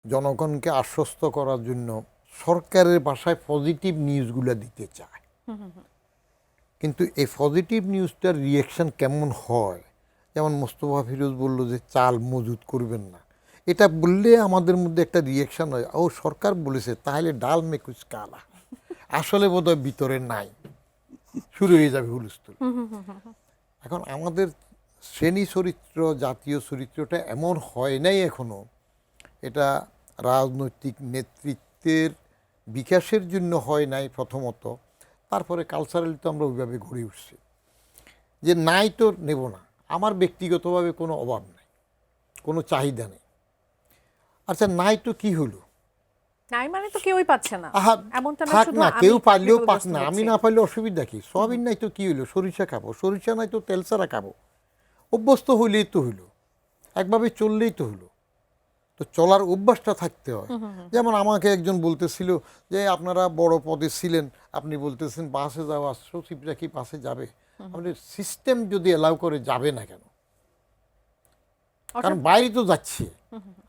জনগণকে আশ্বস্ত করার জন্য সরকারের ভাষায় পজিটিভ নিউজগুলো দিতে চায়, কিন্তু এই পজিটিভ নিউজটার রিয়েকশন কেমন হয়, যেমন মোস্তফা ফিরোজ বলল যে চাল মজুত করবেন না, এটা বললে আমাদের মধ্যে একটা রিয়েকশন হয়, ও সরকার বলেছে তাহলে ডাল মে কুছ কালা, আসলে বোধহয় ভিতরে নাই, শুরু হয়ে যাবে হুলস্থুল। এখন আমাদের শ্রেণী চরিত্র, জাতীয় চরিত্রটা এমন হয় নাই এখনো, এটা রাজনৈতিক নেতৃত্বের বিকাশের জন্য হয় নাই প্রথমত, তারপরে কালচারালি তো আমরা ওইভাবে ঘুরে উঠছি যে নাই তো নেব না, আমার ব্যক্তিগতভাবে কোনো অভাব নাই, কোনো চাহিদা নেই। আচ্ছা নাই তো কি হলো, নাই মানে তো কেউই পাচ্ছে না, আহা এমনটা না থাক শুধু না, আমি কেউ পারলেও পাক বিপদগ্রস্ত না, আমি হচ্ছি। না পারলে অসুবিধা কি, সয়াবিন নাই তো কি হইলো, সরিষা খাবো, সরিষা নাই তো তেল ছাড়া খাবো, অভ্যস্ত হইলেই তো হইলো, একভাবে চললেই তো হলো। তো চলার অভ্যাসটা থাকতে হয়। যেমন আমাকে একজন বলতেছিল যে আপনারা বড় পদে ছিলেন, আপনি বলতেছেন বাসে যাওয়া, সচিবরা কি বাসে যাবে, আমাদের সিস্টেম যদি এলাও করে যাবে না কেন, কারণ বাইরে তো যাচ্ছি,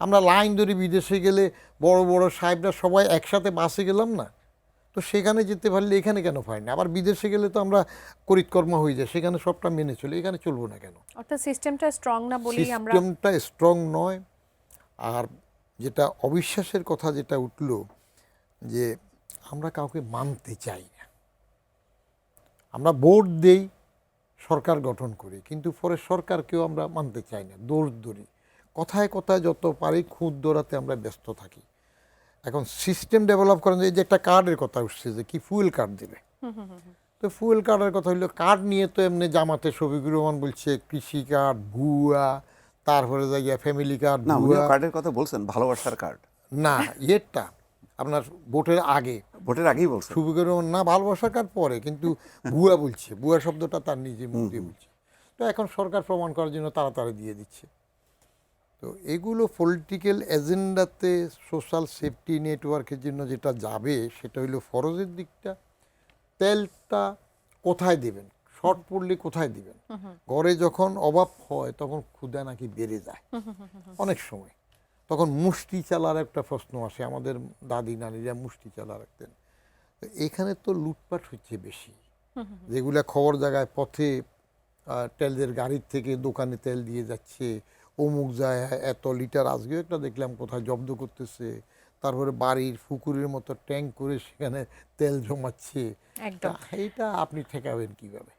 আমরা লাইন ধরে বিদেশে গেলে বড় বড় সাহেবরা সবাই একসাথে বাসে গেলাম না, তো সেখানে যেতে পারলে এখানে কেন পারি না, আবার বিদেশে গেলে তো আমরা করিতকর্মা হয়ে যায়, সেখানে সবটা মেনে চলে, এখানে চলবো না কেন? অর্থাৎ সিস্টেমটা স্ট্রং না বলেই আমরা সিস্টেমটা স্ট্রং নয়। আর যেটা অবিশ্বাসের কথা যেটা উঠল, যে আমরা কাউকে মানতে চাই না, আমরা ভোট দেই, সরকার গঠন করি, কিন্তু পরে সরকারকেও আমরা মানতে চাই না, দোষ ধরি, কথায় কথায় যত পারি খুঁত দৌড়াতে আমরা ব্যস্ত থাকি। এখন সিস্টেম ডেভেলপ করেন, এই যে একটা কার্ডের কথা উঠছে যে কি ফুয়েল কার্ড দিবে, তো ফুয়েল কার্ডের কথা হইলো, কার্ড নিয়ে তো এমনি জামাতে শফিকুর রহমান বলছে কৃষি কার্ড ভুয়া, তারপরে জায়গা ফ্যামিলি কার্ড না, ভুয়া, উনিও কার্ডের কথা বলছেন, ভালোবাসার কার্ড। না ইয়েরটা আপনার ভোটের আগে ভোটের আগেই বলছেন। শফিকুর রহমান না ভালোবাসার কার্ড পরে, কিন্তু ভুয়া বলছে, ভুয়া শব্দটা তার নিজে মুখ দিয়ে বলছে, তো এখন সরকার প্রমাণ করার জন্য তাড়াতাড়ি দিয়ে দিচ্ছে। তো এগুলো পলিটিক্যাল এজেন্ডাতে সোশ্যাল সেফটি নেটওয়ার্কের জন্য যেটা যাবে সেটা হইলো ফরজের দিকটা, তেলটা কোথায় দেবেন, শর্ট পড়লে কোথায় দিবেন, ঘরে যখন অভাব হয় তখন ক্ষুধা নাকি বেড়ে যায় অনেক সময়, তখন মুষ্টি চালার একটা প্রশ্ন আসে, আমাদের দাদি নানিরা মুষ্টি চালা রাখতেন, তো এখানে তো লুটপাট হচ্ছে বেশি, যেগুলা খবর জায়গায় পথে তেলের গাড়ির থেকে দোকানে তেল দিয়ে যাচ্ছে, অমুক যায় এত লিটার, আজকেও একটা দেখলাম কোথায় জব্দ করতেছে, তারপরে বাড়ির পুকুরের মতো ট্যাঙ্ক করে সেখানে তেল জমাচ্ছে, একদম এটা আপনি ঠেকাবেন কিভাবে?